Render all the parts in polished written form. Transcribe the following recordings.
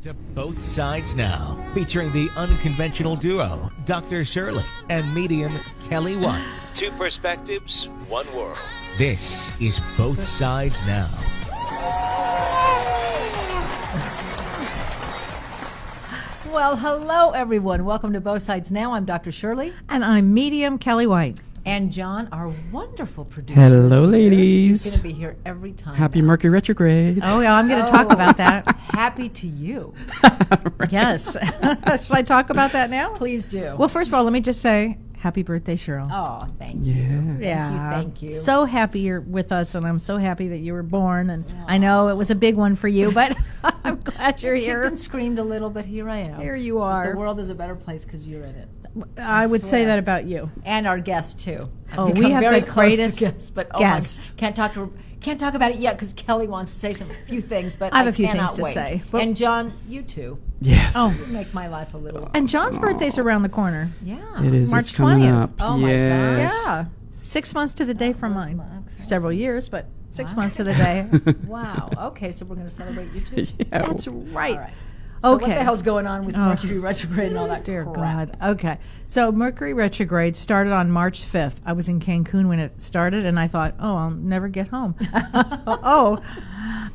To Both Sides Now, featuring the unconventional duo, Dr. Shirley and medium Kellee White. Two perspectives, one world. This is Both Sides Now. Well, hello, everyone. Welcome to Both Sides Now. I'm Dr. Shirley. And I'm medium Kellee White. And John, our wonderful producer. Hello, ladies. He's going to be here every time. Happy now. Mercury retrograde. Oh, yeah, I'm going to talk about that. Happy to you. Right. Yes. Should I talk about that now? Please do. Well, first of all, let me just say happy birthday, Cheryl. Oh, thank you. Yeah. Yeah. Thank you. So happy you're with us, and I'm so happy that you were born. And I know it was a big one for you, but I'm glad you're Kicked here. and screamed a little, but here I am. Here you are. The world is a better place because you're in it. I would say swear. that about you. And our guest, too. Oh, I've we become have very the close greatest guests, but guest. can't talk about it yet because Kelly wants to say some few things, but I have a few cannot things to wait. say. But- And John, you too. Yes. Oh. You make my life a little. And John's birthday's around the corner. Yeah. It is. March It's coming 20th. up. Oh, my Yes. gosh. Yeah. 6 months to the day from mine. Okay. Several years, but 6 Wow. months to the day. Wow. Okay, so we're going to celebrate you too. Yeah. That's right. All right. So Okay. what the hell's going on with Mercury retrograde and all that Dear crap? God. Okay. So Mercury retrograde started on March 5th. I was in Cancun when it started, and I thought, oh, I'll never get home. But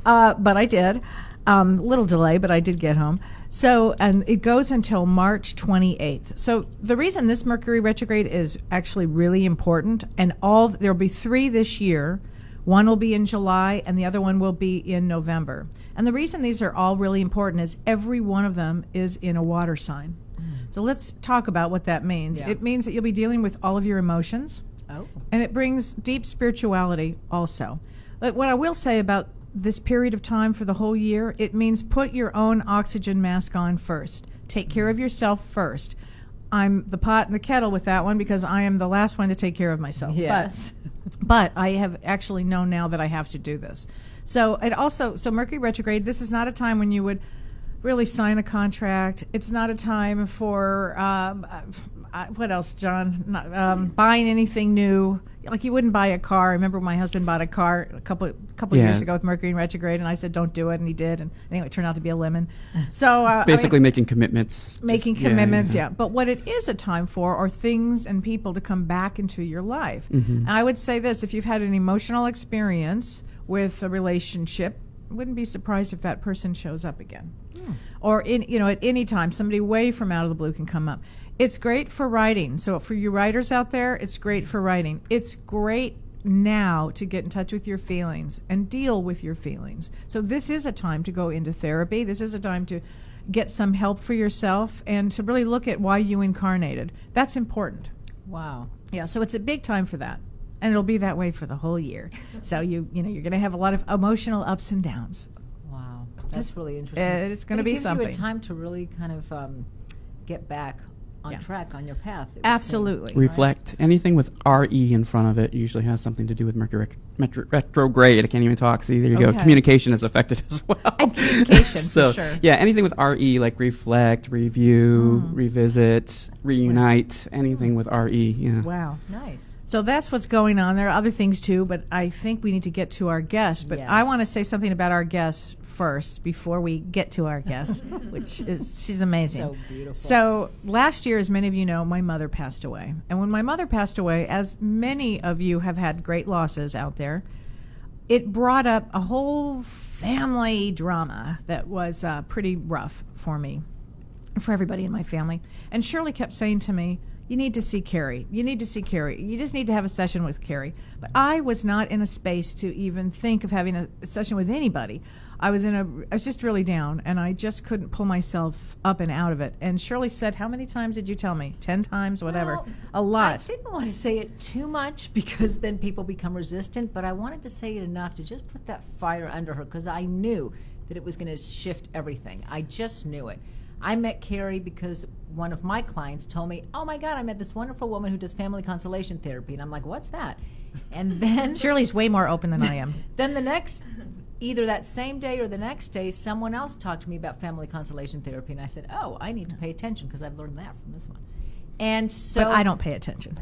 I did. Little delay, but I did get home. So, and it goes until March 28th. So the reason this Mercury retrograde is actually really important, and there'll be 3 this year. One will be in July, and the other one will be in November. And the reason these are all really important is every one of them is in a water sign. So let's talk about what that means. Yeah. It means that you'll be dealing with all of your emotions, Oh. and it brings deep spirituality also. But what I will say about this period of time for the whole year, it means put your own oxygen mask on first. Take care of yourself first. I'm the pot and the kettle with that one because I am the last one to take care of myself. Yes. But I have actually known now that I have to do this. So Mercury retrograde, this is not a time when you would really sign a contract. It's not a time for, what else, John? Not, buying anything new. Like you wouldn't buy a car. I remember my husband bought a car a couple years ago with Mercury in retrograde, and I said, don't do it, and he did. And anyway, it turned out to be a lemon. So Basically making commitments. Yeah. But what it is a time for are things and people to come back into your life. Mm-hmm. And I would say this, if you've had an emotional experience with a relationship, I wouldn't be surprised if that person shows up again. Or at any time, somebody way from out of the blue can come up. It's great for writing. So for you writers out there, it's great for writing. It's great now to get in touch with your feelings and deal with your feelings. So this is a time to go into therapy. This is a time to get some help for yourself and to really look at why you incarnated. That's important. Wow. Yeah, so it's a big time for that. And it'll be that way for the whole year. So you're going to have a lot of emotional ups and downs. Wow. That's really interesting. It's going to be It gives something. you a time to really kind of get back on track, on your path. it would Absolutely. seem. Reflect. Anything with RE in front of it usually has something to do with Mercury retrograde. I can't even talk. See, there you go. Okay. Communication is affected as well. And communication, so, for sure. yeah, anything with RE, like reflect, review, revisit, reunite, anything with RE. Yeah. Wow. Nice. So that's what's going on. There are other things too, but I think we need to get to our guest. But Yes. I want to say something about our guest first before we get to our guest, which is she's amazing. So beautiful. So last year, as many of you know, my mother passed away. And when my mother passed away, as many of you have had great losses out there, it brought up a whole family drama that was pretty rough for me, for everybody in my family. And Shirley kept saying to me, you need to see Kerry. You need to see Kerry. You just need to have a session with Kerry. But I was not in a space to even think of having a session with anybody. I was just really down, and I just couldn't pull myself up and out of it. And Shirley said, how many times did you tell me? 10 times, whatever. Well, a lot. I didn't want to say it too much because then people become resistant, but I wanted to say it enough to just put that fire under her because I knew that it was going to shift everything. I just knew it. I met Kerry because one of my clients told me, oh my God, I met this wonderful woman who does family constellation therapy. And I'm like, what's that? And then Shirley's way more open than I am. then either that same day or the next day, someone else talked to me about family constellation therapy. And I said, oh, I need to pay attention because I've learned that from this one. And so But I don't pay attention.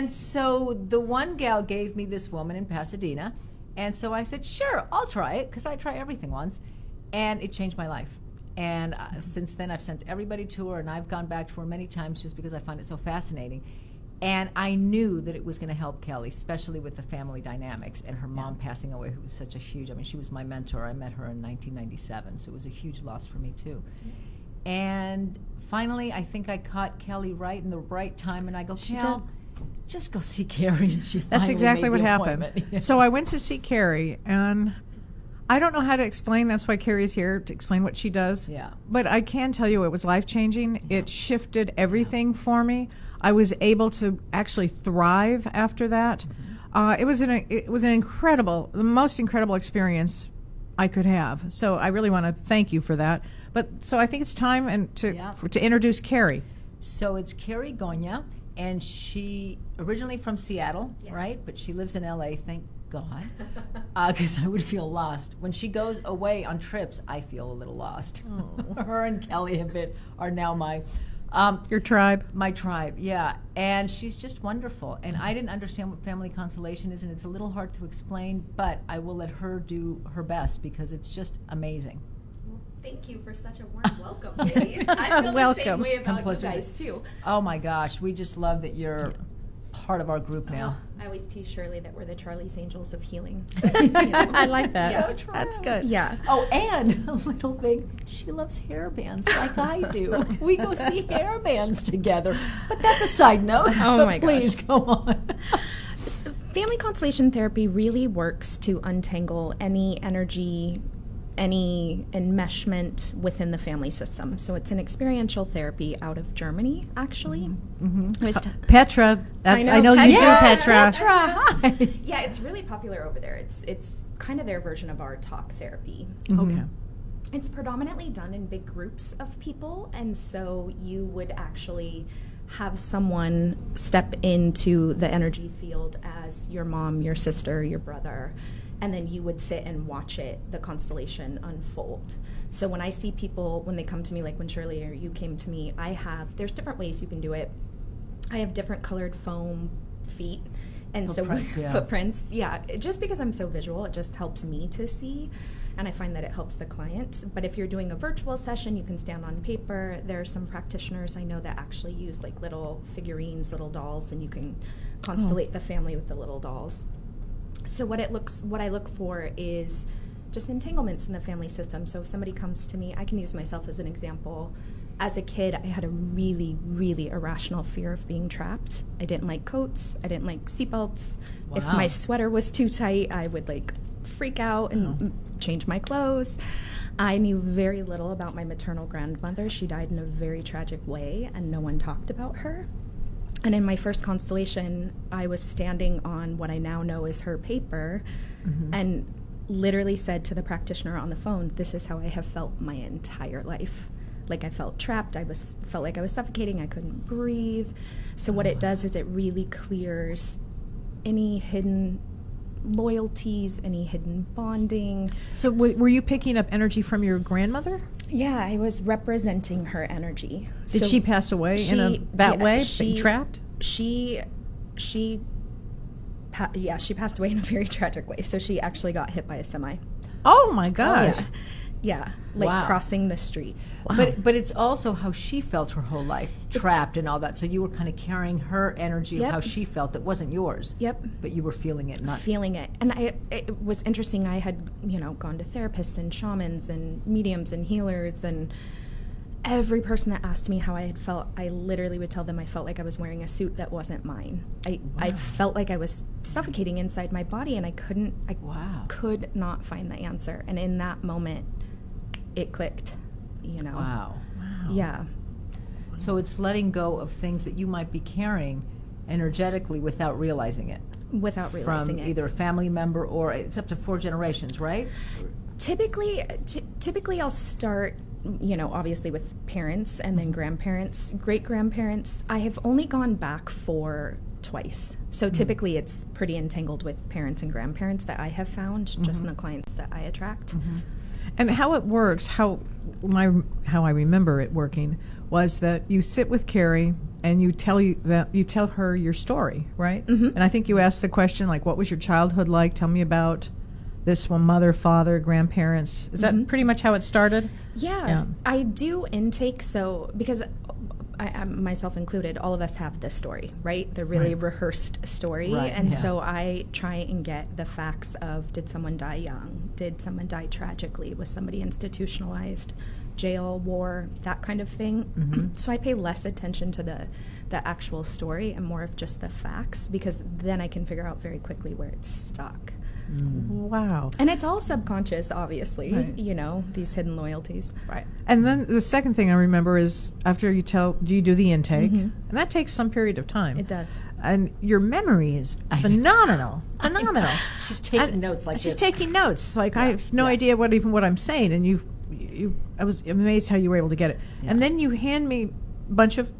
So the one gal gave me this woman in Pasadena. And so I said, sure, I'll try it because I try everything once. And it changed my life. And since then, I've sent everybody to her, and I've gone back to her many times just because I find it so fascinating. And I knew that it was going to help Kelly, especially with the family dynamics and her mom passing away, who was such a huge, I mean, she was my mentor. I met her in 1997, so it was a huge loss for me, too. And finally, I think I caught Kelly right in the right time, and I go, Kel, just go see Karie. And she That's finally exactly made what the happened. appointment. So I went to see Karie, and I don't know how to explain. That's why Carrie's here, to explain what she does. Yeah. But I can tell you it was life-changing. It shifted everything for me. I was able to actually thrive after that. It was an incredible, the most incredible experience I could have. So I really want to thank you for that. But so I think it's time to introduce Karie. So it's Karie Ganya, and she originally from Seattle, right? But she lives in LA, thank God, because I would feel lost. When she goes away on trips, I feel a little lost. Her and Kelly are now my... Your tribe? My tribe, yeah. And she's just wonderful. And I didn't understand what family constellation is, and it's a little hard to explain, but I will let her do her best because it's just amazing. Well, thank you for such a warm welcome, ladies. I feel the same way about you guys, too. Oh, my gosh. We just love that you're part of our group now. I always tease Shirley that we're the Charlie's Angels of healing. I like that. So true. That's good. Yeah. Oh, and a little thing, she loves hair bands like I do. We go see hair bands together. But that's a side note. Oh, but my please, gosh. go on. Family constellation therapy really works to untangle any energy, any enmeshment within the family system. So it's an experiential therapy out of Germany, actually. Petra, I know you do, Petra. Hi. Yeah, it's really popular over there. It's kind of their version of our talk therapy. Okay. It's predominantly done in big groups of people, and so you would actually have someone step into the energy field as your mom, your sister, your brother, and then you would sit and watch the constellation unfold. So when I see people, when they come to me, like when Shirley or you came to me, there's different ways you can do it. I have different colored foam feet. And footprints, yeah. Just because I'm so visual, it just helps me to see, and I find that it helps the client. But if you're doing a virtual session, you can stand on paper. There are some practitioners I know that actually use like little figurines, little dolls, and you can constellate the family with the little dolls. So what I look for is just entanglements in the family system. So if somebody comes to me, I can use myself as an example. As a kid, I had a really, really irrational fear of being trapped. I didn't like coats. I didn't like seatbelts. Wow. If my sweater was too tight, I would like freak out and change my clothes. I knew very little about my maternal grandmother. She died in a very tragic way, and no one talked about her. And in my first constellation, I was standing on what I now know is her paper, and literally said to the practitioner on the phone, "This is how I have felt my entire life." Like I felt trapped. Felt like I was suffocating. I couldn't breathe. So what it does is it really clears any hidden loyalties, any hidden bonding. So were you picking up energy from your grandmother? Yeah, I was representing her energy. Did she pass away that way, being trapped? She passed away in a very tragic way. So she actually got hit by a semi. Oh my gosh. Oh, yeah, like crossing the street. Wow. But it's also how she felt her whole life, trapped and all that. So you were kind of carrying her energy of how she felt that wasn't yours. Yep. But you were feeling it, not feeling it. And it was interesting. I had, gone to therapists and shamans and mediums and healers, and every person that asked me how I had felt, I literally would tell them I felt like I was wearing a suit that wasn't mine. I felt like I was suffocating inside my body, and I could not find the answer. And in that moment, it clicked, Wow. Yeah. So it's letting go of things that you might be carrying energetically without realizing it. From either a family member, or it's up to 4 generations, right? Typically I'll start, obviously with parents and then grandparents, great-grandparents. I have only gone back twice. So typically it's pretty entangled with parents and grandparents that I have found, just in the clients that I attract. And how it works, how I remember it working, was that you sit with Karie and you tell her your story, right? And I think you asked the question, like, what was your childhood like? Tell me about this one, mother, father, grandparents. Is that pretty much how it started? Yeah, I do intake, so because I myself included, all of us have this story, right? The really rehearsed story. Right, And yeah. so I try and get the facts of, did someone die young? Did someone die tragically? Was somebody institutionalized? Jail, war, that kind of thing. So I pay less attention to the actual story and more of just the facts, because then I can figure out very quickly where it's stuck. Wow. And it's all subconscious, obviously, Right. you know, these hidden loyalties. Right. And then the second thing I remember is after you do the intake, and that takes some period of time. It does. And your memory is phenomenal. Phenomenal. She's taking notes like She's this. taking notes. Like I have no idea what I'm saying, and I was amazed how you were able to get it. Yeah. And then you hand me a bunch of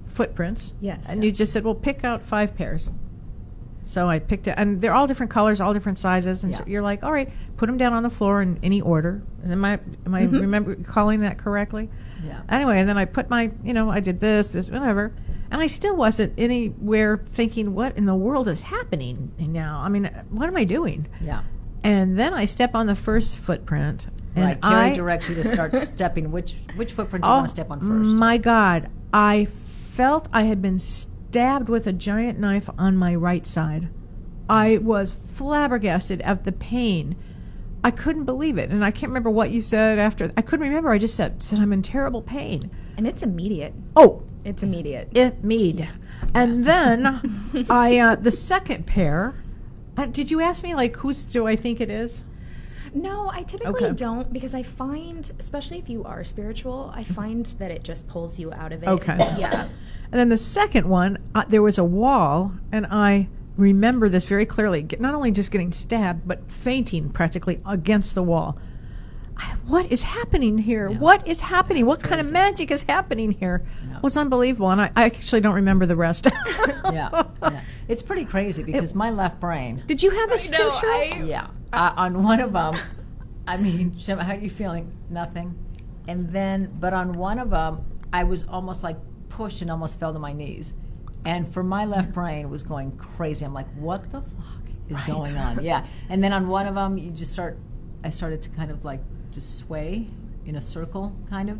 footprints. Yes. And you just said, "Well, pick out 5 pairs." So I picked it, and they're all different colors, all different sizes, and so you're like, "All right, put them down on the floor in any order." Am I remember calling that correctly? Yeah. Anyway, and then I put my, I did this, whatever, and I still wasn't anywhere thinking, what in the world is happening now? I mean, what am I doing? Yeah. And then I step on the first footprint, and Right. Karie directs you to start stepping. Which footprint do you want to step on first? My God, I felt I had been stabbed with a giant knife on my right side. I was flabbergasted at the pain. I couldn't believe it, and I can't remember what you said after. I couldn't remember. I just said I'm in terrible pain. And it's immediate. Oh, It's immediate. And then the second pair. Did you ask me whose do I think it is? No, I typically Okay. don't, because I find, especially if you are spiritual, I find that it just pulls you out of it. Okay. Yeah. And then the second one, there was a wall, and I remember this very clearly. Not only just getting stabbed, but fainting practically against the wall. What is happening here? Yeah. What is happening? What kind of crazy. magic is happening here? Yeah. It was unbelievable, and I actually don't remember the rest. Yeah. It's pretty crazy because my left brain. Did you have a too, Shirley? Yeah. On one of them, I mean, Shem, how are you feeling? Nothing. And then, but on one of them, I was almost like pushed and almost fell to my knees. And for my left brain, it was going crazy. I'm like, what the fuck is going on? Yeah. And then on one of them, I started to kind of just sway in a circle, kind of.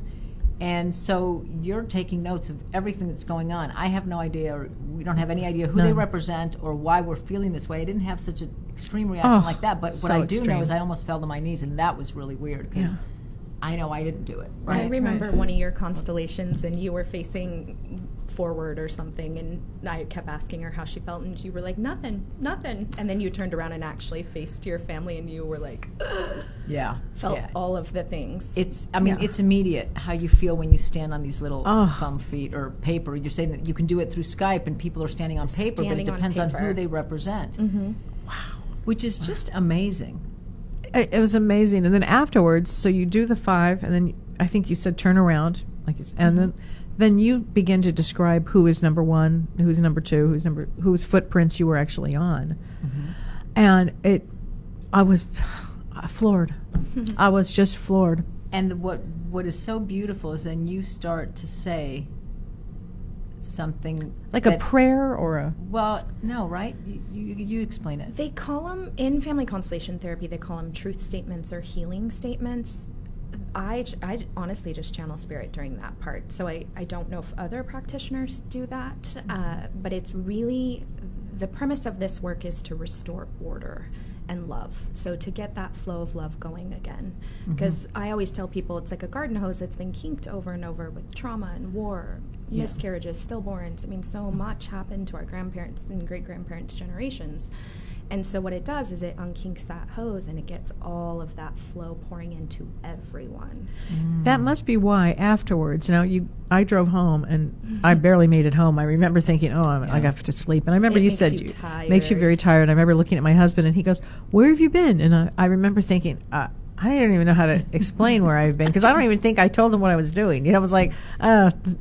And so you're taking notes of everything that's going on. I have no idea, or we don't have any idea who they represent or why we're feeling this way. I didn't have such an extreme reaction like that, but what so I do extreme. know is I almost fell to my knees, and that was really weird because I know I didn't do it. I Right? remember one of your constellations, and you were facing forward or something, and I kept asking her how she felt, and you were like, nothing. And then you turned around and actually faced your family, and you were like, Yeah. felt Yeah. all of the things. It's immediate how you feel when you stand on these little Oh. thumb feet or paper. You're saying that you can do it through Skype and people are standing on paper, Standing but on it depends on paper. who they represent. Wow. Which is just amazing. It was amazing. And then afterwards, so you do the 5, and then I think you said turn around, and then you begin to describe who is number 1, who's number 2, whose footprints you were actually on, and I was floored. I was just floored. And what is so beautiful is then you start to say something Like that, a prayer or a. Well, no, right? You explain it. They call them, in family constellation therapy, they call them truth statements or healing statements. I honestly just channel spirit during that part. So I don't know if other practitioners do that, but it's really, the premise of this work is to restore order and love. So to get that flow of love going again. Because I always tell people it's like a garden hose that's been kinked over and over with trauma and war, miscarriages, stillborns. I mean, so much happened to our grandparents and great-grandparents' generations. And so what it does is it unkinks that hose and it gets all of that flow pouring into everyone. That must be why afterwards. Now I drove home and I barely made it home. I remember thinking, I have to sleep. And I remember It you makes said you makes you tired. very tired. I remember looking at my husband and he goes, "Where have you been?" And I remember thinking, I don't even know how to explain where I've been because I don't even think I told him what I was doing. I was like,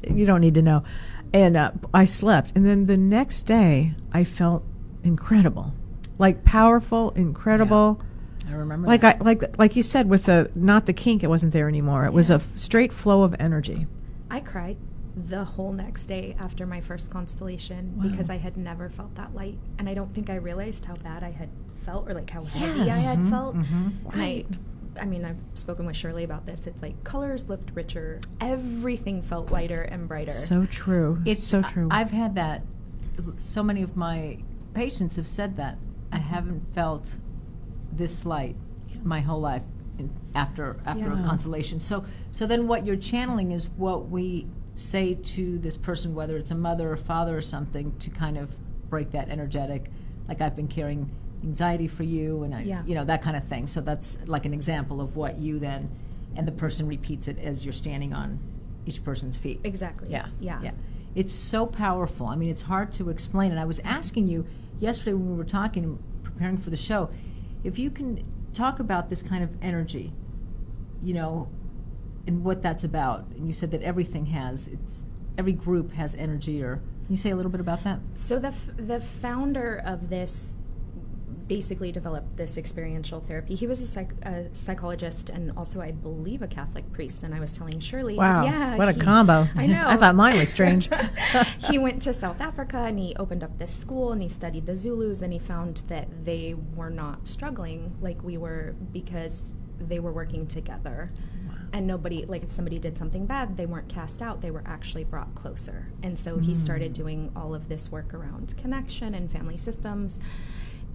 you don't need to know. And I slept. And then the next day I felt incredible. Like powerful, incredible. I remember Like that. like you said, with not the kink, it wasn't there anymore. It was a straight flow of energy. I cried the whole next day after my first constellation because I had never felt that light. And I don't think I realized how bad I had felt or like how heavy I had felt. Right. I mean, I've spoken with Shirley about this. It's like colors looked richer. Everything felt lighter and brighter. So true. It's so true. I've had that. So many of my patients have said that. I haven't felt this light my whole life after a constellation. So then what you're channeling is what we say to this person, whether it's a mother or father or something, to kind of break that energetic, like I've been carrying anxiety for you, and that kind of thing. So that's like an example of what you then, and the person repeats it as you're standing on each person's feet. Exactly. Yeah. It's so powerful. I mean, it's hard to explain. And I was asking you yesterday when we were talking, preparing for the show, if you can talk about this kind of energy, and what that's about. And you said that every group has energy, or can you say a little bit about that? So the founder of this basically developed this experiential therapy. He was a psychologist and also, I believe, a Catholic priest. And I was telling Shirley, wow, what a combo! I know. I thought mine was strange. He went to South Africa and he opened up this school and he studied the Zulus, and he found that they were not struggling like we were because they were working together. And nobody, like if somebody did something bad, they weren't cast out, they were actually brought closer. And so he started doing all of this work around connection and family systems.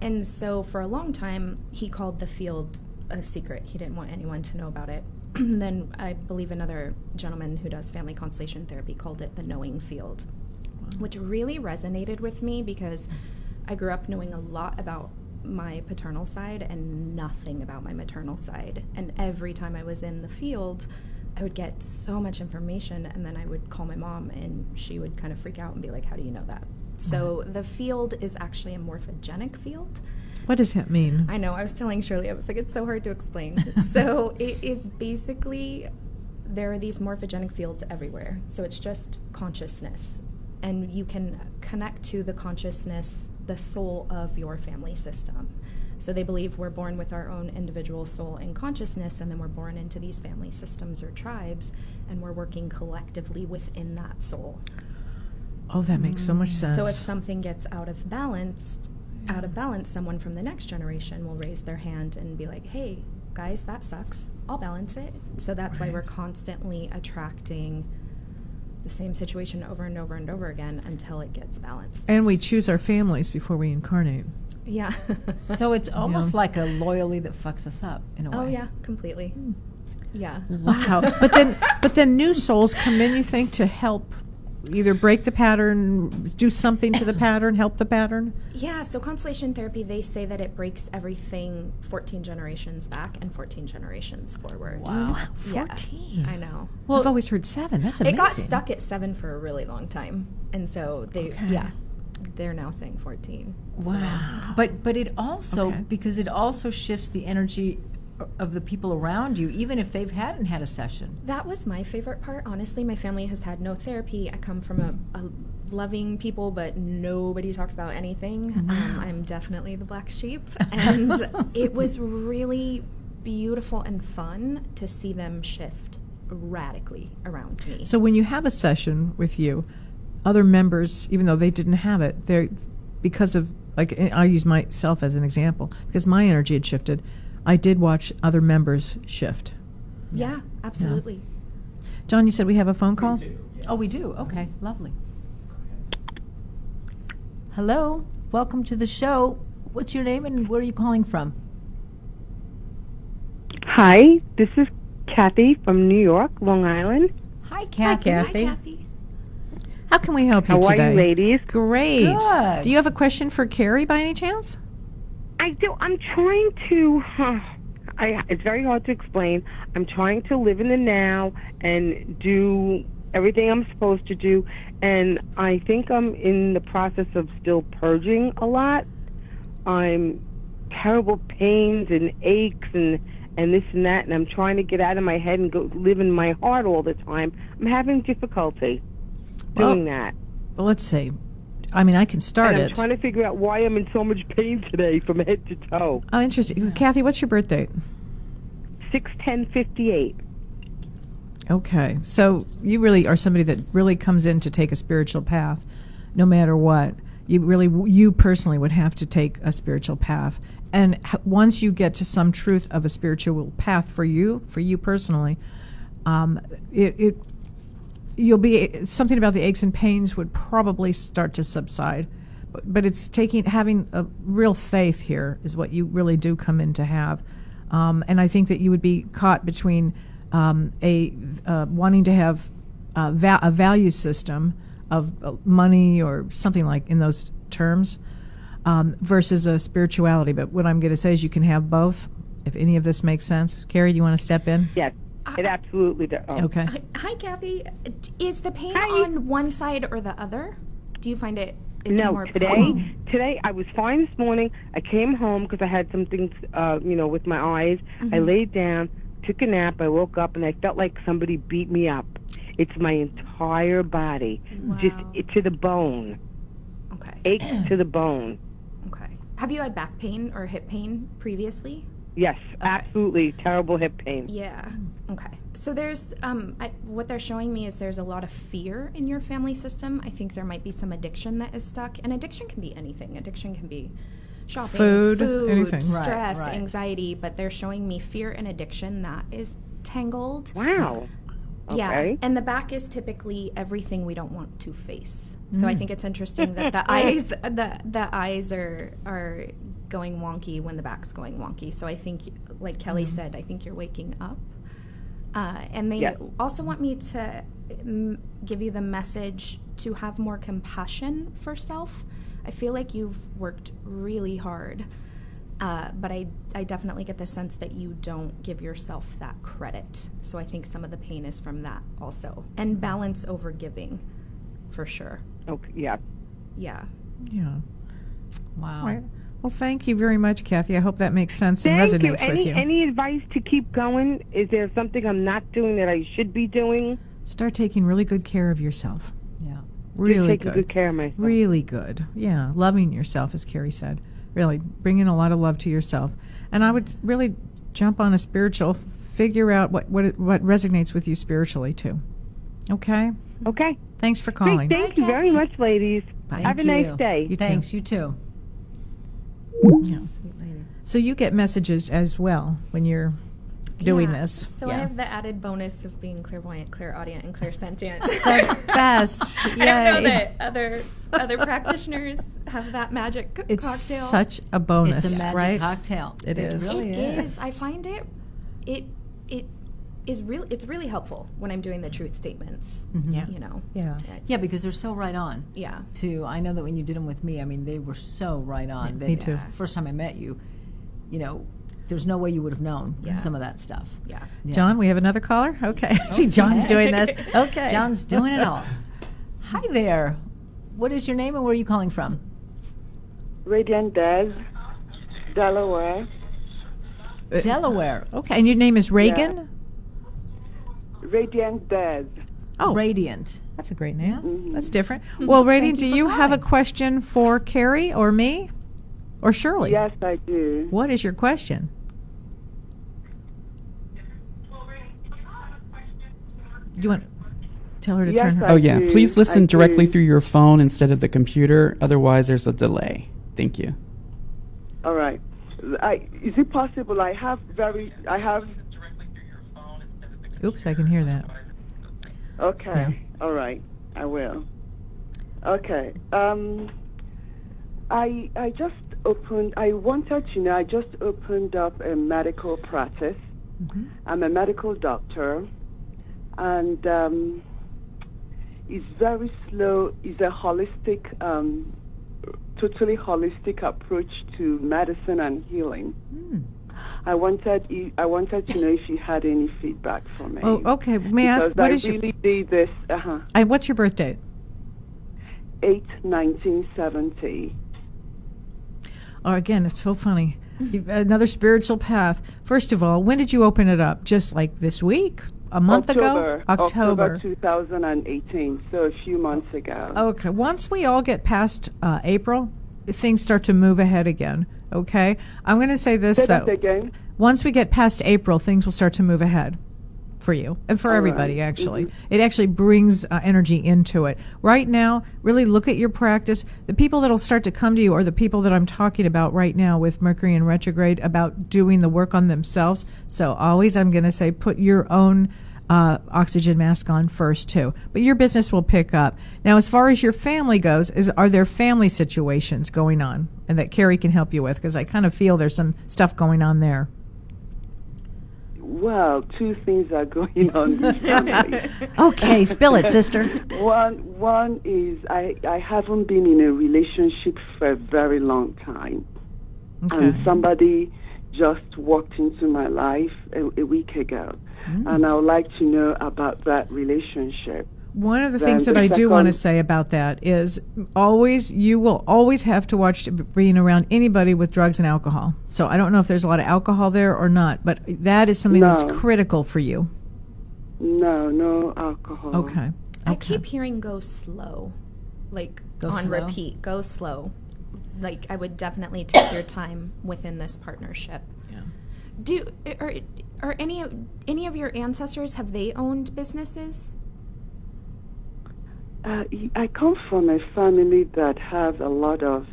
And so for a long time, he called the field a secret. He didn't want anyone to know about it. Then I believe another gentleman who does family constellation therapy called it the knowing field, which really resonated with me because I grew up knowing a lot about my paternal side and nothing about my maternal side. And every time I was in the field, I would get so much information, and then I would call my mom and she would kind of freak out and be like, how do you know that? So the field is actually a morphogenic field. What does that mean? I know, I was telling Shirley, I was like, it's so hard to explain. So it is basically, there are these morphogenic fields everywhere. So it's just consciousness. And you can connect to the consciousness, the soul of your family system. So they believe we're born with our own individual soul and consciousness, and then we're born into these family systems or tribes, and we're working collectively within that soul. Oh, that makes so much sense. So if something gets out of balance, someone from the next generation will raise their hand and be like, hey, guys, that sucks. I'll balance it. So that's why we're constantly attracting the same situation over and over and over again until it gets balanced. And we choose our families before we incarnate. Yeah. So it's almost like a loyalty that fucks us up in a way. Oh yeah, completely. Yeah. Wow. but then new souls come in, you think, to help either break the pattern, do something to the pattern, help the pattern? Yeah, so constellation therapy, they say that it breaks everything 14 generations back and 14 generations forward. Wow. 14? Yeah, I know. Well, I've always heard 7. That's amazing. It got stuck at 7 for a really long time. And so they're now saying 14. Wow. So. But it also, because it also shifts the energy of the people around you, even if hadn't had a session. That was my favorite part. Honestly, my family has had no therapy. I come from a loving people, but nobody talks about anything. Wow. I'm definitely the black sheep. And it was really beautiful and fun to see them shift radically around me. So when you have a session with you, other members, even though they didn't have it, they're because of, like, I use myself as an example, because my energy had shifted, I did watch other members shift. Yeah, absolutely. Yeah. John, you said we have a phone call? We do, yes. Oh, we do? Okay, lovely. Hello, welcome to the show. What's your name and where are you calling from? Hi, this is Kathy from New York, Long Island. Hi, Kathy. Hi, Kathy. How can we help you How today? are you, ladies? Great. Good. Do you have a question for Kerry by any chance? I do. I'm trying to. It's very hard to explain. I'm trying to live in the now and do everything I'm supposed to do, and I think I'm in the process of still purging a lot. I'm terrible pains and aches and this and that, and I'm trying to get out of my head and go live in my heart all the time. I'm having difficulty doing that. Well, let's see. I mean, I can start And it. I'm trying to figure out why I'm in so much pain today from head to toe. Oh, interesting. Kathy, what's your birth date? 6/10/58. Okay. So you really are somebody that really comes in to take a spiritual path, no matter what. you personally would have to take a spiritual path. And once you get to some truth of a spiritual path for you personally, you'll be, something about the aches and pains would probably start to subside. But it's having a real faith here is what you really do come in to have. And I think that you would be caught between wanting to have a value system of money or something like in those terms versus a spirituality. But what I'm going to say is you can have both, if any of this makes sense. Carrie, do you want to step in? Yes, it absolutely does. Oh. Okay. Hi, Kathy. Is the pain on one side or the other? Do you find it? It's No, more today I was fine this morning. I came home because I had some things, with my eyes. I laid down, took a nap. I woke up and I felt like somebody beat me up. It's my entire body, just to the bone. Okay. Ache to the bone. Okay. Have you had back pain or hip pain previously? Yes, absolutely terrible hip pain. Yeah. Okay. So there's what they're showing me is there's a lot of fear in your family system. I think there might be some addiction that is stuck, and addiction can be anything. Addiction can be shopping, food anything. stress, Right. anxiety. But they're showing me fear and addiction that is tangled. Wow. Yeah, Okay. and the back is typically everything we don't want to face. So I think it's interesting that the eyes are going wonky when the back's going wonky. So I think, like Kelly said, I think you're waking up. And they also want me to give you the message to have more compassion for self. I feel like you've worked really hard, but I definitely get the sense that you don't give yourself that credit. So I think some of the pain is from that also. And balance over giving, for sure. Okay. Yeah. Yeah. Yeah. Wow. All right. Well, thank you very much, Kathy. I hope that makes sense and Thank you. resonates with you. Any advice to keep going? Is there something I'm not doing that I should be doing? Start taking really good care of yourself. Yeah. Really Just taking good care of myself. Really good. Yeah. Loving yourself, as Carrie said. Really bringing a lot of love to yourself. And I would really jump on a spiritual, figure out what resonates with you spiritually, too. Okay? Okay. Thanks for Great. calling. Thank you very much, ladies. Thank Have a you. nice day. You too. Thanks. You too. Yeah. Sweet lady. So you get messages as well when you're doing this. So I have the added bonus of being clairvoyant, clairaudient, and clairsentient. the best. I don't know that other practitioners have that magic It's cocktail. such a bonus, It's a magic right? cocktail. It is. really It is. is. I find it is really, it's really helpful when I'm doing the truth statements. Yeah. You know. Yeah. Yeah, because they're so right on. Yeah. I know that when you did them with me, I mean, they were so right on. me too. First time I met you, there's no way you would have known Yeah. some of that stuff. Yeah. Yeah. John, we have another caller? Okay. See, John's doing this. Okay. John's doing it all. Hi there. What is your name and where are you calling from? Radiant Des, Delaware. Delaware. Okay. And your name is Reagan? Radiant Des. Oh, Radiant. that's a great name. Mm-hmm. That's different. Well, Radiant, do you for you have a calling. question for Carrie or me or Shirley? Yes, I do. What is your question? You want to tell her to Yes, turn her? I Oh, yeah. do. Please listen I directly do. through your phone instead of the computer. Otherwise, there's a delay. Thank you. All right. Is it possible? I have. Oops, I can hear that. Okay. Yeah. All right. I will. Okay. I just opened. I wanted to know. I just opened up a medical practice. I'm a medical doctor, and it's very slow. It's a holistic, totally holistic approach to medicine and healing. I wanted to know if you had any feedback for me. Oh, okay. May I ask, Because what I is really did this. what's your birth date? 1970. Oh, again, it's so funny. Another spiritual path. First of all, when did you open it up? Just like this week? A month ago? October 2018, so a few months ago. Okay. Once we all get past April, things start to move ahead again. Okay? I'm going to say this. Say that again. Once we get past April, things will start to move ahead for you and for All everybody, right. actually. It actually brings energy into it. Right now, really look at your practice. The people that will start to come to you are the people that I'm talking about right now with Mercury in retrograde about doing the work on themselves. So always I'm going to say put your own oxygen mask on first too, but your business will pick up. Now, as far as your family goes, are there family situations going on and that Karie can help you with? Because I kind of feel there's some stuff going on there. Well, two things are going on with family. Okay, spill it, sister. One is I haven't been in a relationship for a very long time. Okay. And somebody just walked into my life a week ago. And I would like to know about that relationship. One of the Then things that the I do want to second- say about that is you will always have to watch being around anybody with drugs and alcohol. So I don't know if there's a lot of alcohol there or not, but that is something that's No. critical for you. No alcohol. Okay. I keep hearing go slow, like Go on slow? repeat, go slow. Like I would definitely take your time within this partnership. Yeah. Are any of your ancestors, have they owned businesses? I come from a family that has a lot of,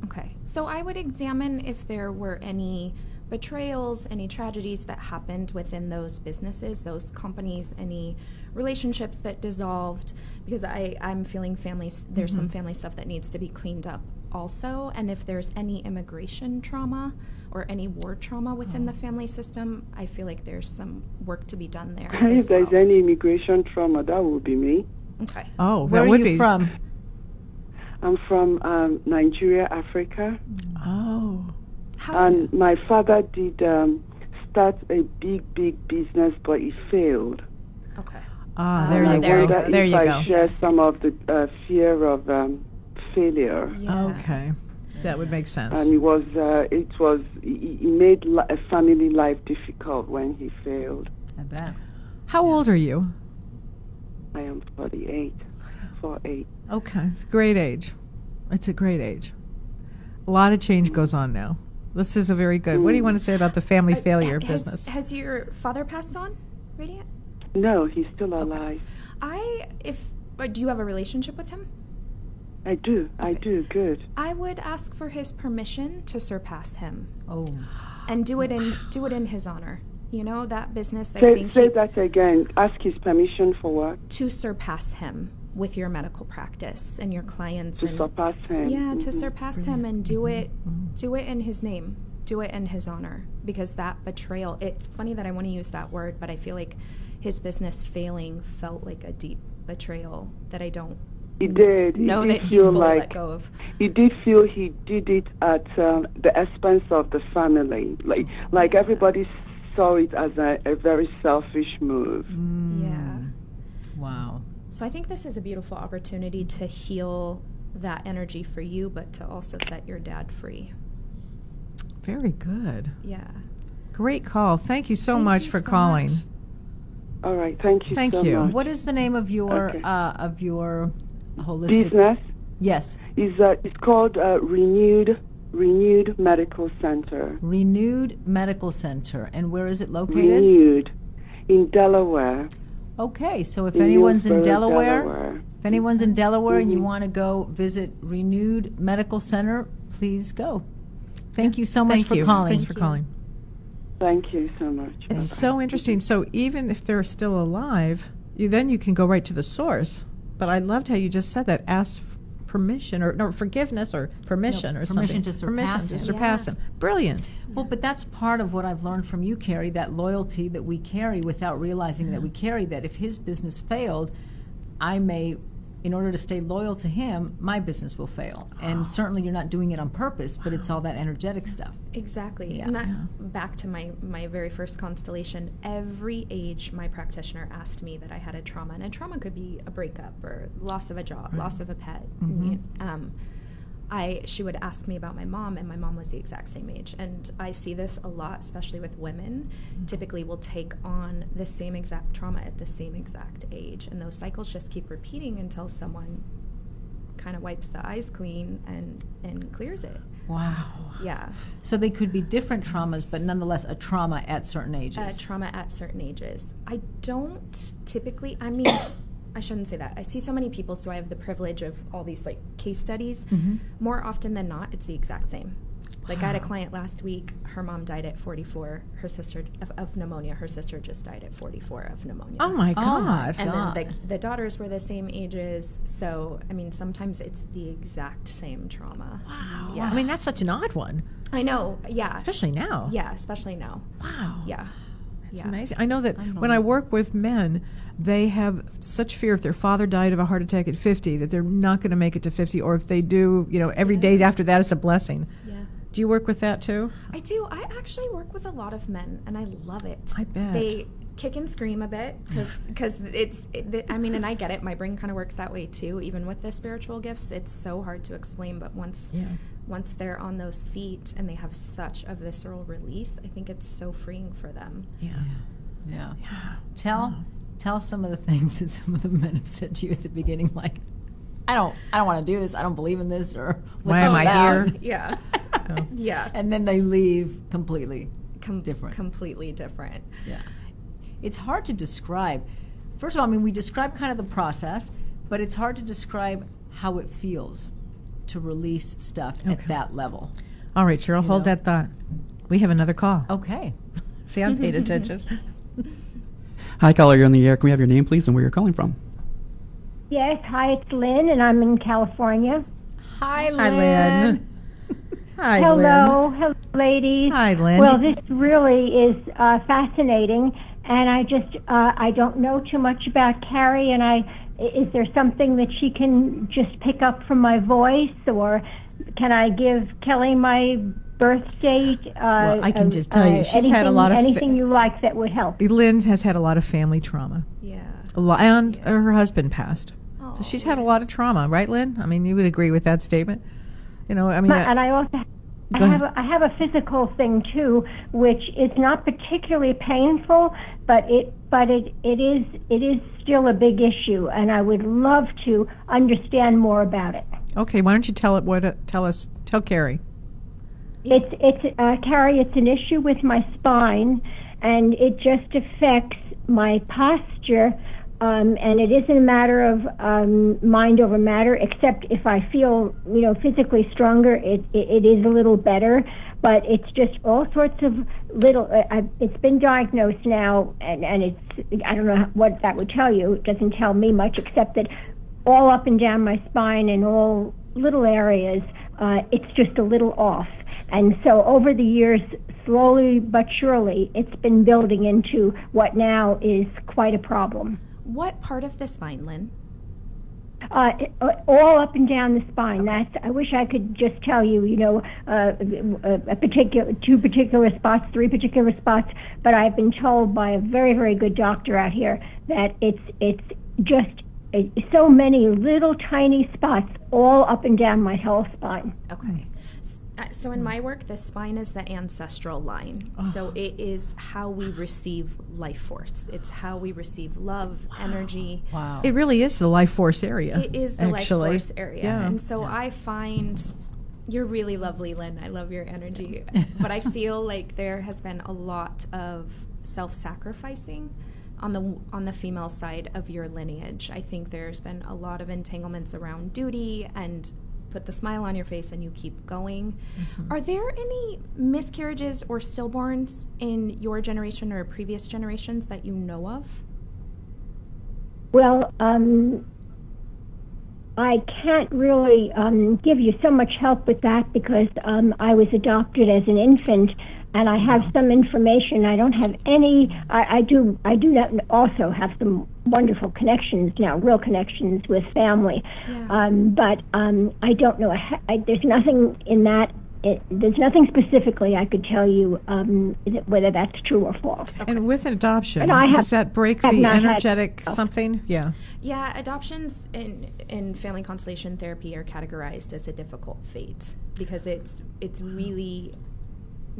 Okay. So I would examine if there were any betrayals, any tragedies that happened within those businesses, those companies, any relationships that dissolved, because I'm feeling families, there's some family stuff that needs to be cleaned up also. And if there's any immigration trauma or any war trauma within the family system, I feel like there's some work to be done there. If as there's well. any immigration trauma, that would be me. Okay. Oh, Where that are would you be. from? I'm from Nigeria, Africa. Oh. And my father did start a big business, but he failed. Okay. Ah, Oh, there And you I there you go. wonder go. There if you I go. share some of the fear of failure. Yeah. Okay. That would make sense. And he made a family life difficult when he failed. I bet. How old are you? I am 48. Okay, it's a great age. It's a great age. A lot of change goes on now. This is a very good. What do you want to say about the family failure business? Has your father passed on, Radiant? No, he's still alive. Do you have a relationship with him? I do. Good. I would ask for his permission to surpass him Oh. and do it in his honor. You know, that business that Say that again. Ask his permission for what? to surpass him with your medical practice and your clients To and surpass him. yeah, to Mhm. surpass him and do it in his name. Do it in his honor, because that betrayal, it's funny that I want to use that word, but I feel like his business failing felt like a deep betrayal that I don't He did. know He that did he's feel fully like let go of. he did feel he did it at the expense of the family. Like everybody saw it as a very selfish move. Yeah. Wow. So I think this is a beautiful opportunity to heal that energy for you, but to also set your dad free. Very good. Yeah. Great call. Thank you so Thank much you for so calling. much. All right. Thank you Thank so you. much. What is the name of your Okay. holistic Business Yes. is called Renewed Medical Center. Renewed Medical Center. And where is it located? Renewed in Delaware. Okay, so if in anyone's in Hillsborough, Delaware, if anyone's in Delaware and you Mhm. want to go visit Renewed Medical Center, please go. Thank you so much Thank for you. calling. Thanks for calling. Thank you so much. It's Bye-bye. so interesting. So even if they're still alive, you can go right to the source. But I loved how you just said that. Ask permission or forgiveness or permission No, or permission something. to surpass permission to him. surpass Yeah. him. Brilliant. Well, but that's part of what I've learned from you, Karie, that loyalty that we carry without realizing that we carry that. If his business failed, I may, in order to stay loyal to him, my business will fail. And certainly you're not doing it on purpose, but it's all that energetic stuff. Exactly. Yeah. And that, back to my very first constellation, every age my practitioner asked me that I had a trauma. And a trauma could be a breakup or loss of a job, loss of a pet. She would ask me about my mom, and my mom was the exact same age. And I see this a lot, especially with women. Typically will take on the same exact trauma at the same exact age. And those cycles just keep repeating until someone kind of wipes the eyes clean and clears it. Wow. Yeah. So they could be different traumas, but nonetheless a trauma at certain ages. Trauma at certain ages. I don't typically, I mean, I shouldn't say that. I see so many people, so I have the privilege of all these like case studies. More often than not, it's the exact same. Like I had a client last week, her mom died at 44, her sister of pneumonia, her sister just died at 44 of pneumonia. Oh my God. And then the daughters were the same ages, so I mean sometimes it's the exact same trauma. Wow. Yeah. I mean, that's such an odd one. I know, yeah. Especially now. Yeah, especially now. Wow. Yeah. It's amazing. I know that when I work with men, they have such fear if their father died of a heart attack at 50 that they're not going to make it to 50, or if they do, every day after that is a blessing. Yeah. Do you work with that too? I do. I actually work with a lot of men, and I love it. I bet. They kick and scream a bit because I mean, and I get it. My brain kind of works that way too. Even with the spiritual gifts, it's so hard to explain. But once they're on those feet and they have such a visceral release, I think it's so freeing for them. Yeah. Tell some of the things that some of the men have said to you at the beginning, like, I don't want to do this. I don't believe in this, or what's Why am this I about? here? Yeah. Yeah. And then they leave completely different. Completely different. Yeah. It's hard to describe. First of all, I mean, we describe kind of the process, but it's hard to describe how it feels to release stuff at that level. All right, Cheryl, hold that thought. We have another call. Okay. See, I paid attention. Hi, caller. You're on the air. Can we have your name, please, and where you're calling from? Yes, hi, it's Lynn, and I'm in California. Hi, Lynn. Hi, Lynn. Hi, Hello, Lynn. hello, ladies. Hi, Lynn. Well, this really is fascinating, and I don't know too much about Karie, and is there something that she can just pick up from my voice, or can I give Kellee my birth date? Well, I can just tell you, she's had a lot of anything you like that would help. Lynn has had a lot of family trauma. Yeah. And her husband passed. So she's had a lot of trauma, right, Lynn? I mean, you would agree with that statement? And I also I have a physical thing too, which is not particularly painful, but it is still a big issue, and I would love to understand more about it. Okay, why don't you tell Karie? It's Karie. It's an issue with my spine, and it just affects my posture. And it isn't a matter of mind over matter, except if I feel, physically stronger, it is a little better. But it's just all sorts of little. It's been diagnosed now, and I don't know what that would tell you. It doesn't tell me much, except that all up and down my spine in all little areas, it's just a little off. And so over the years, slowly but surely, it's been building into what now is quite a problem. What part of the spine, Lynn? All up and down the spine. Okay. I wish I could just tell you, two particular spots, three particular spots, but I've been told by a very, very good doctor out here that it's just so many little tiny spots all up and down my whole spine. Okay. So in my work, the spine is the ancestral line. Oh. So it is how we receive life force. It's how we receive love, energy. Wow. It really is the life force area. It is the life force area. Yeah. And so I find you're really lovely, Lynn. I love your energy. But I feel like there has been a lot of self-sacrificing on the female side of your lineage. I think there's been a lot of entanglements around duty and put the smile on your face and you keep going. Mm-hmm. Are there any miscarriages or stillborns in your generation or previous generations that you know of? Well, I can't really give you so much help with that because I was adopted as an infant, and I have some information. I don't have any. I do not also have some wonderful connections now, real connections with family. Yeah. But I don't know. There's nothing in that. There's nothing specifically I could tell you whether that's true or false. Okay. And with adoption, does that break the energetic something? Yeah. Yeah, adoptions in family constellation therapy are categorized as a difficult fate because it's really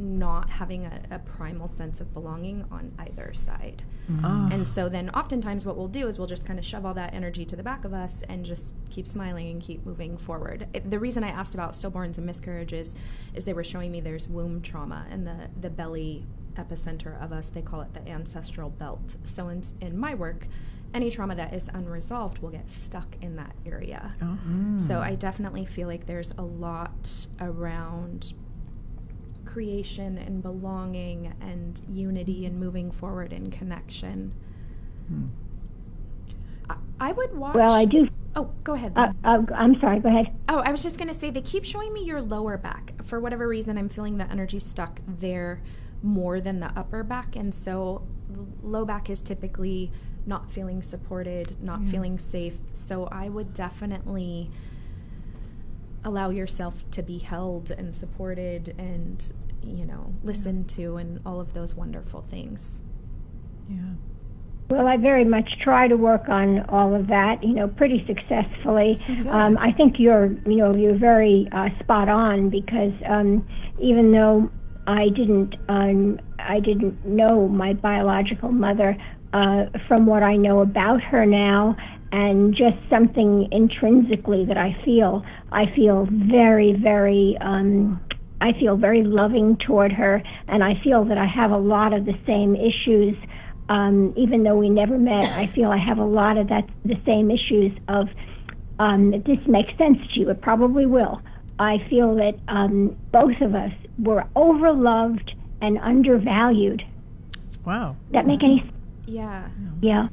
not having a primal sense of belonging on either side. And so then oftentimes what we'll do is we'll just kind of shove all that energy to the back of us and just keep smiling and keep moving forward. The reason I asked about stillborns and miscarriages is they were showing me there's womb trauma in the belly epicenter of us. They call it the ancestral belt. So in my work, any trauma that is unresolved will get stuck in that area. So I definitely feel like there's a lot around creation and belonging and unity and moving forward in connection. I would watch... Well, I do... Oh, go ahead. I'm sorry, go ahead. Oh, I was just going to say, they keep showing me your lower back. For whatever reason, I'm feeling the energy stuck there more than the upper back, and so low back is typically not feeling supported, not feeling safe. So I would definitely allow yourself to be held and supported and, listened to and all of those wonderful things. Yeah. Well, I very much try to work on all of that, pretty successfully. I think you're very spot on, because even though I didn't know my biological mother, from what I know about her now, and just something intrinsically that I feel very, very, I feel very loving toward her, and I feel that I have a lot of the same issues. Even though we never met, I feel I have a lot of the same issues of, if this makes sense to you, it probably will. I feel that both of us were overloved and undervalued. Wow. That make any sense? Yeah. Yeah.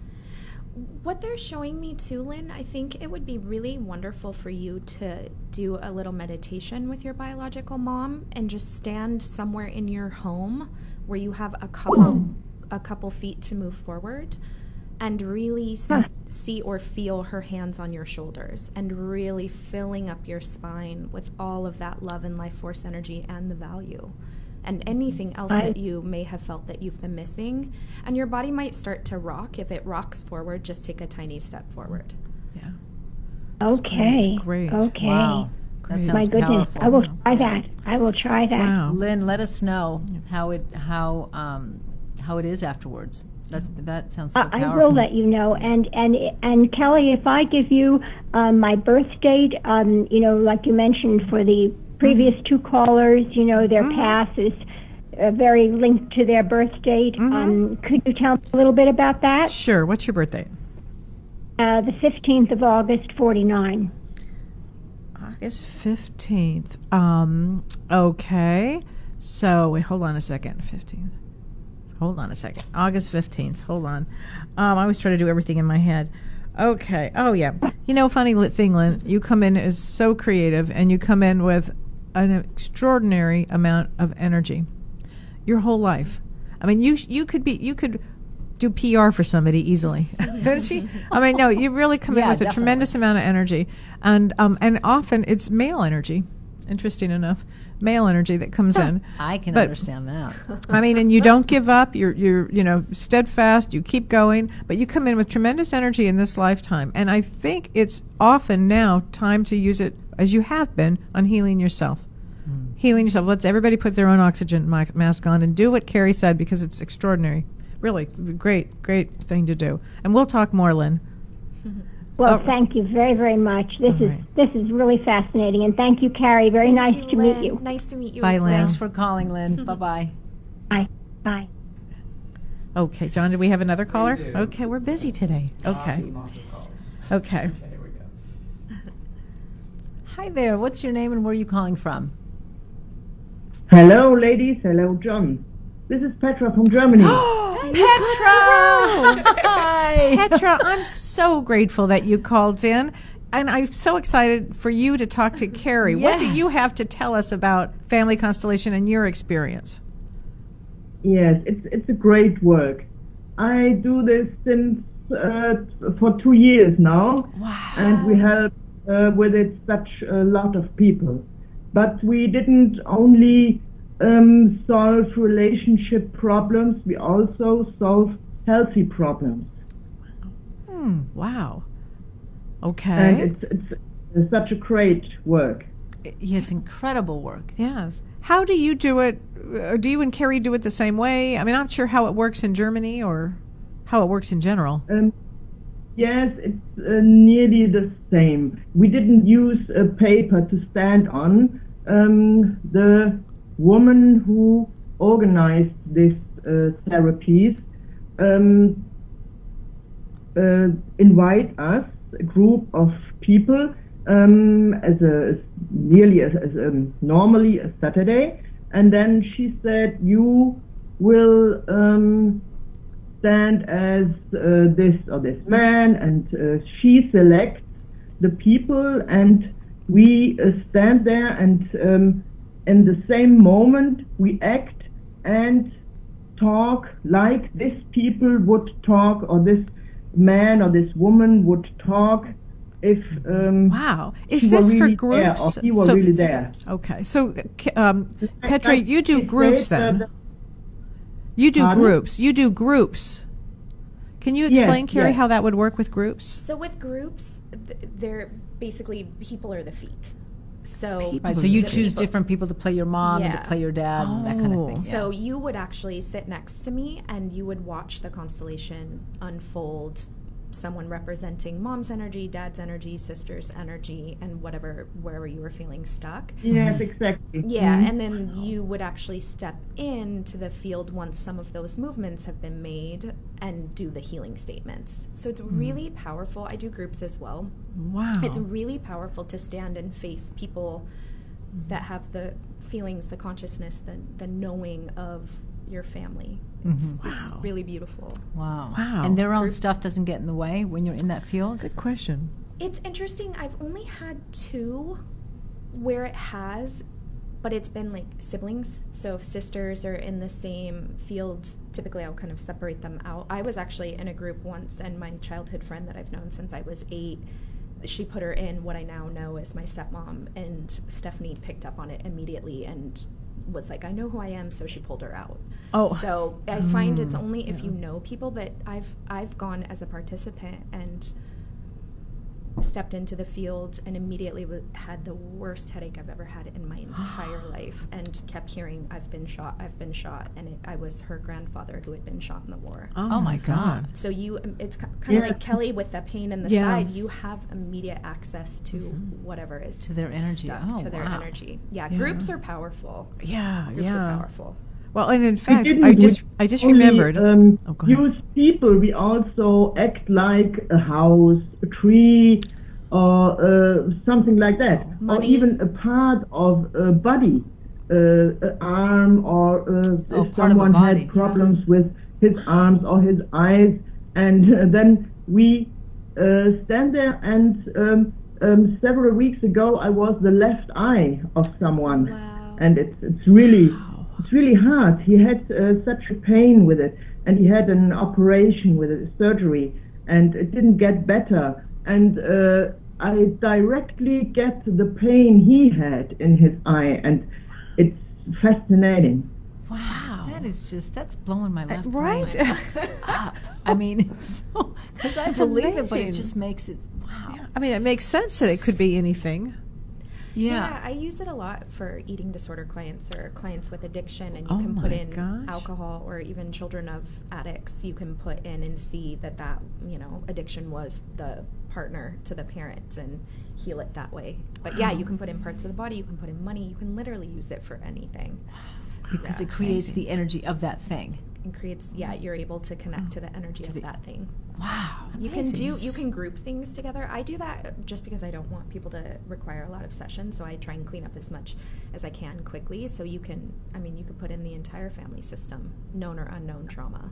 What they're showing me too, Lynn, I think it would be really wonderful for you to do a little meditation with your biological mom and just stand somewhere in your home where you have a couple feet to move forward, and really see or feel her hands on your shoulders, and really filling up your spine with all of that love and life force energy and the value and anything else that you may have felt that you've been missing. And your body might start to rock. If it rocks forward, just take a tiny step forward. Yeah. Great. Great. Okay. Wow. That sounds My goodness, powerful. I will try that. I will try that. Wow. Lynn, let us know how it is afterwards. That sounds so powerful. I will let you know. And Kelly, if I give you my birth date, like you mentioned for the previous two callers, their past is very linked to their birth date. Could you tell me a little bit about that? Sure. What's your birthday? The 15th of August, 49. August 15th. Okay. So, wait, hold on a second. 15th. Hold on a second. August 15th. Hold on. I always try to do everything in my head. Okay. Oh, yeah. Funny thing, Lynn, you come in as so creative, and you come in with an extraordinary amount of energy. Your whole life. I mean, you could do PR for somebody easily, couldn't she? I mean, no, you really come in with definitely. a tremendous amount of energy, and often it's male energy. Interesting enough, male energy that comes in. I can But- understand that. I mean, and you don't give up. You're steadfast. You keep going, but you come in with tremendous energy in this lifetime. And I think it's often now time to use it, as you have been, on healing yourself. Healing yourself. Let's everybody put their own oxygen mask on and do what Karie said, because it's extraordinary. Really, great thing to do. And we'll talk more, Lynn. Well, thank you very, very much. This is really fascinating, and thank you, Karie. Very nice to meet you. Nice to meet you. Bye, as well. Lynn. Thanks for calling, Lynn. Bye-bye. Bye. Bye. Okay, John, do we have another caller? do. Okay, we're busy today. Okay. Okay. Here we go. Hi there. What's your name and where are you calling from? Hello, ladies. Hello, John. This is Petra from Germany. Petra! Hi. Petra, I'm so grateful that you called in. And I'm so excited for you to talk to Kerry. What do Yes. you have to tell us about Family Constellation and your experience? Yes, it's a great work. I do this since for 2 years now. Wow. And we help with it such a lot of people. But we didn't only solve relationship problems, we also solve healthy problems. Wow. Okay. And it's such a great work. Yeah, it's incredible work. Yes. How do you do it? Do you and Kerry do it the same way? I mean, I'm not sure how it works in Germany or how it works in general. Yes, it's nearly the same. We didn't use a paper to stand on. The woman who organized this therapies invite us, a group of people, normally a Saturday, and then she said, you will stand as this or this man, and she selects the people, and we stand there, and in the same moment we act and talk like this people would talk, or this man or this woman would talk if wow. Is this really for groups? there, or he were really there. Okay, so Petra, you do groups then? You do Pardon? groups. You do groups. Can you explain, Yes, Karie, yes. how that would work with groups? So with groups, they're basically people are the feet. So Right, so you the choose people- different people to play your mom and Yeah. to play your dad and that kind of thing. Yeah. So you would actually sit next to me and you would watch the constellation unfold, someone representing mom's energy, dad's energy, sister's energy, and wherever you were feeling stuck. Yes, exactly. Yeah, Mhm. and then you would actually step into the field once some of those movements have been made and do the healing statements. So it's really powerful. I do groups as well. Wow. It's really powerful to stand and face people that have the feelings, the consciousness, the knowing of your family. It's Wow. really beautiful. Wow. Wow. And their own stuff doesn't get in the way when you're in that field? Good question. It's interesting. I've only had 2 where it has, but it's been like siblings. So if sisters are in the same field, typically I'll kind of separate them out. I was actually in a group once, and my childhood friend that I've known since I was 8, she put her in what I now know as my stepmom, and Stephanie picked up on it immediately and was like, I know who I am, so she pulled her out. Oh. So I find it's only if you know people, but I've gone as a participant and stepped into the field and immediately had the worst headache I've ever had in my entire life, and kept hearing, I've been shot, and I was her grandfather who had been shot in the war. Oh my God. So it's kind of like Kelly with the pain in the Yeah. side. You have immediate access to whatever is To their energy. stuck, Oh, to their wow. energy. Yeah, Yeah. groups are powerful. Yeah, Groups yeah. are powerful. Well, and in fact, didn't I just only, remembered. Oh, go ahead. use people. We also act like a house, a tree, or something like that, Money. or even a part of a body, an arm, or Oh, if part of a someone body, had problems with his arms or his eyes, and then we stand there. And several weeks ago, I was the left eye of someone, Wow. and it's really. It's really hard. He had such a pain with it, and he had an operation with it, surgery, and it didn't get better. And I directly get the pain he had in his eye, and it's fascinating. Wow. That's blowing my left right? brain up. I mean, it's so, because I It's believe it, but it amazing. just makes it, wow. I mean, it makes sense that it could be anything. Yeah. I use it a lot for eating disorder clients or clients with addiction, and you Oh can my put in gosh. alcohol, or even children of addicts. You can put in and see that addiction was the partner to the parent, and heal it that way. But yeah, you can put in parts of the body, you can put in money, you can literally use it for anything. Because it creates the energy of that thing. And creates, you're able to connect to the energy of that thing. Wow. You can group things together. I do that just because I don't want people to require a lot of sessions, so I try and clean up as much as I can quickly. So you could put in the entire family system, known or unknown trauma.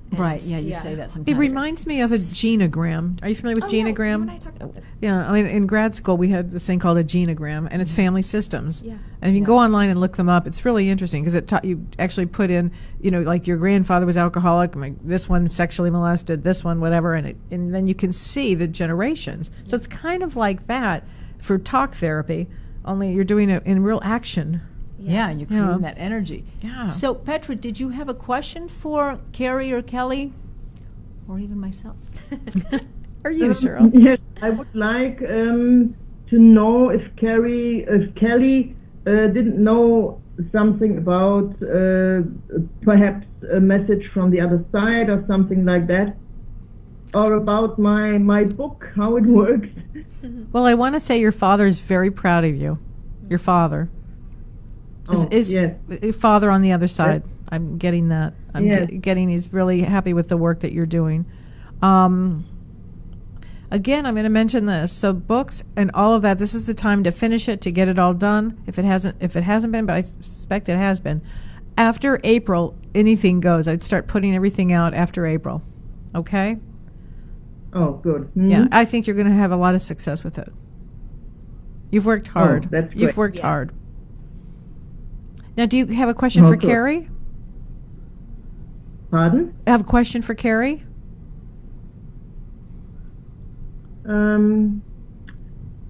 And Right, yeah, you say that It sometimes. reminds me of a genogram. Are you familiar with genogram? Yeah, you and I talked about this. Yeah, I mean, in grad school we had this thing called a genogram, and it's family systems. Yeah. And if you can go online and look them up, it's really interesting because it taught you actually put in, like your grandfather was alcoholic, this one sexually molested, this one whatever, and then you can see the generations. So it's kind of like that for talk therapy, only you're doing it in real action. Yeah, and you're creating that energy. Yeah. So, Petra, did you have a question for Karie or Kelly? Or even myself? Or you, Cheryl? Yes, I would like to know if Kelly didn't know something about perhaps a message from the other side or something like that, or about my book, how it works. Well, I want to say your father is very proud of you. Your father is yes. father on the other side. I'm getting that. I'm Yes. getting. He's really happy with the work that you're doing. Again, I'm going to mention this. So books and all of that. This is the time to finish it, to get it all done. If it hasn't been, but I suspect it has been. After April, anything goes. I'd start putting everything out after April. Okay. Oh, good. Mhm. Yeah, I think you're going to have a lot of success with it. You've worked hard. Oh, that's You've great. worked hard. Now, do you have a question Oh, for good. Karie? Pardon? I have a question for Karie.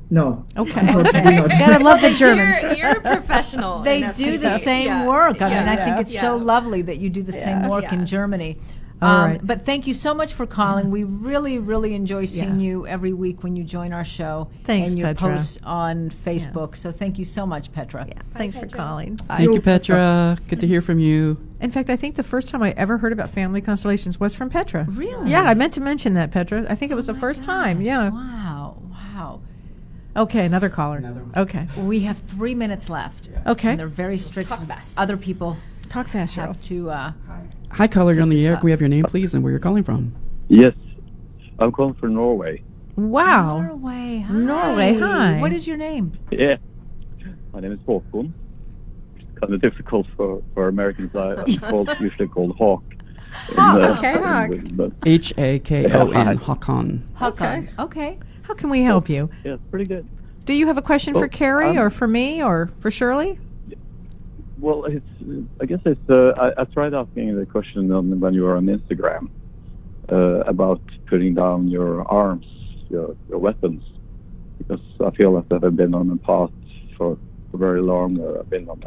No. Okay. Unfortunately not. Gotta love the Germans. You're a professional. They enough do to the say- same yeah, work. I yeah, mean, I think it's so yeah. lovely that you do the same work Yeah. in Germany. All right. But thank you so much for calling. We really, really enjoy seeing Yes. you every week when you join our show. Thanks, and your Petra. posts on Facebook. So thank you so much, Petra. Thanks for calling. Thank you, Petra. Good to hear from you. In fact, I think the first time I ever heard about family constellations was from Petra. Really? Yeah, I meant to mention that, Petra. I think it was the first time. Yeah. Wow. Wow. Okay, another caller. Okay. We have 3 minutes left. Okay. And they're very strict. Talk fast. Other people Talk fast, Cheryl. have to. Hi, caller. You're on Take the this air. up. Can we have your name, please, and where you're calling from? Yes, I'm calling from Norway. Wow. Norway. Hi. Norway, hi. What is your name? Yeah, my name is Håkon. It's kind of difficult for Americans. I'm usually called Hawk. Hawk, okay, Hawk. But, Hakon. Yeah, Hakon. Hakon. Okay. How can we help you? yeah, it's pretty good. Do you have a question for Well, Kerry or for me or for Shirley? Well, I guess it's. I tried asking the question when you were on Instagram about putting down your arms, your weapons, because I feel that I've been on a path for very long. I've been on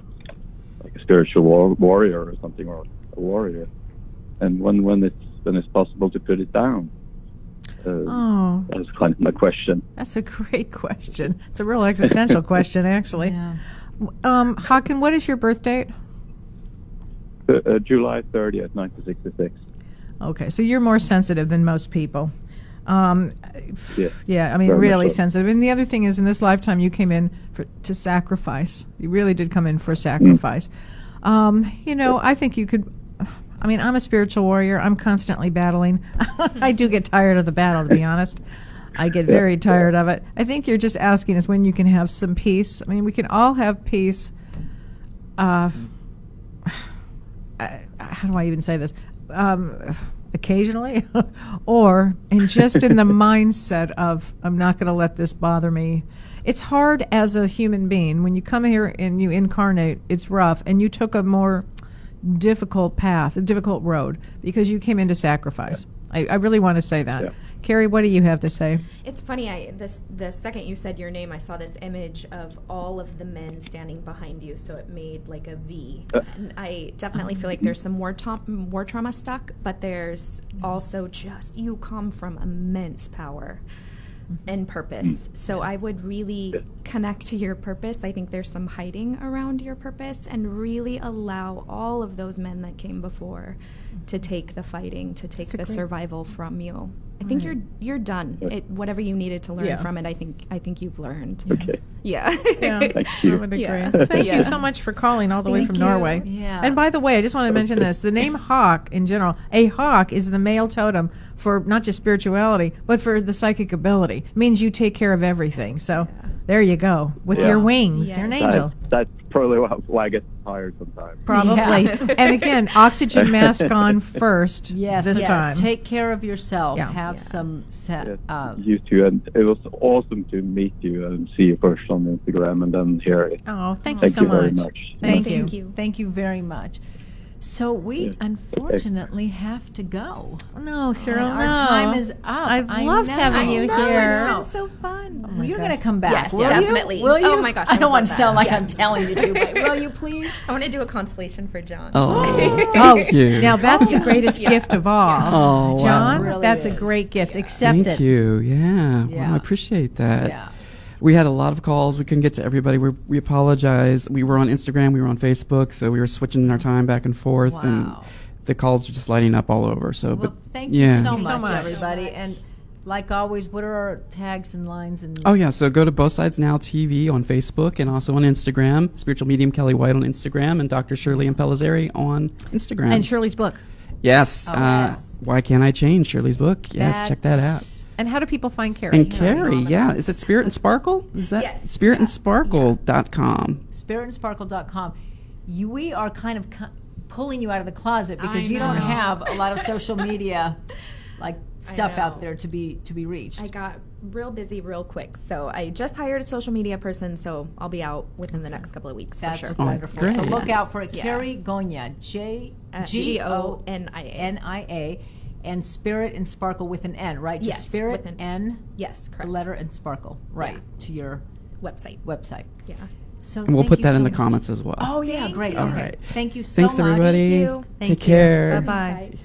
like a spiritual warrior or something, or a warrior, and when it's possible to put it down. Oh, That's kind of my question. that's a great question. It's a real existential question, actually. Yeah. Hakan, what is your birth date? July 30th, 1966. Okay, so you're more sensitive than most people. Yeah. Yeah, I mean, Very much really so. sensitive. And the other thing is, in this lifetime, you came in to sacrifice. You really did come in for sacrifice. You know, I think you could. I mean, I'm a spiritual warrior. I'm constantly battling. I do get tired of the battle, to be honest. I get very tired of it. I think you're just asking us when you can have some peace. I mean, we can all have peace. How do I even say this? Occasionally, or just in the mindset of, I'm not going to let this bother me. It's hard as a human being. When you come here and you incarnate, it's rough. And you took a more difficult path, a difficult road, because you came into sacrifice. I really want to say that. Yeah. Kerry, what do you have to say? It's funny. The second you said your name, I saw this image of all of the men standing behind you, so it made like a V. And I definitely feel like there's some war trauma stuck, but there's also just you come from immense power and purpose. So I would really connect to your purpose. I think there's some hiding around your purpose, and really allow all of those men that came before to take the fighting, to take the survival from you. I think you're done. Whatever you needed to learn from it, I think you've learned. Okay. Yeah. Thank you. I would agree. Yeah. Thank you so much for calling all the way Thank from you. Norway. Yeah. And by the way, I just want to mention this. The name Hawk in general, a hawk is the male totem for not just spirituality, but for the psychic ability. It means you take care of everything. So there you go. With Yeah. your wings. Yes. You're an angel. That's probably why I get tired sometimes. Probably. Yeah. And again, oxygen mask on first Yes. this yes. time. Take care of yourself. Yeah. Have some set. You too, and it was awesome to meet you and see you first on Instagram and then hear it. Oh, thank you Thank so you very much. much. Thank you. Thank you. Thank you very much. So we Yeah. unfortunately have to go. No, Cheryl, Our no. time is up. I've I loved know. having you I know, here. it's It's so fun. Well, you're going to come back. Yes, will definitely. You? Will you? Oh my gosh, I I don't would want to love sound that. like I'm Yes. telling you to, but will you please? I want to do a constellation for John. Oh, Oh, thank you. now that's the greatest gift of all. Oh, wow. John, Really that's is. a great gift. Accept Thank it. you. Yeah. Yeah. Well, I appreciate that. Yeah. We had a lot of calls. We couldn't get to everybody. We apologize. We were on Instagram. We were on Facebook. So we were switching our time back and forth. Wow. And the calls were just lighting up all over. So, Well, but thank you yeah. so So much, much. everybody. And like always, what are our tags and lines? And Oh, yeah. So go to Both Sides Now TV on Facebook and also on Instagram. Spiritual Medium Kelly White on Instagram and Dr. Shirley and Pellizzeri on Instagram. And Shirley's book. Yes. Oh, yes. Why Can't I Change? Shirley's book. Yes, check that out. And how do people find Kerry? And Kerry, yeah. Is it Spirit and Sparkle? Is that Yes. spiritandsparkle.com? spiritandsparkle.com. We are kind of pulling you out of the closet because I you don't know. have a lot of social media like stuff know. out there to be reached. I got real busy real quick, so I just hired a social media person, so I'll be out within the next couple of weeks That's for sure. wonderful. great. So look out for it. Yeah. Kerry Gonia, Gonia. Gonia, and Spirit and Sparkle with an N, right? Just Yes, Spirit, with an N, Yes, the correct. letter, and Sparkle, right, Yeah. to your Website. website. Yeah. So And we'll thank put you that so in the much. comments as well. Oh, yeah, Thank great. you. Okay. All right. Thank you so Thanks, much. everybody. Thank you. Take care. Bye-bye. Bye.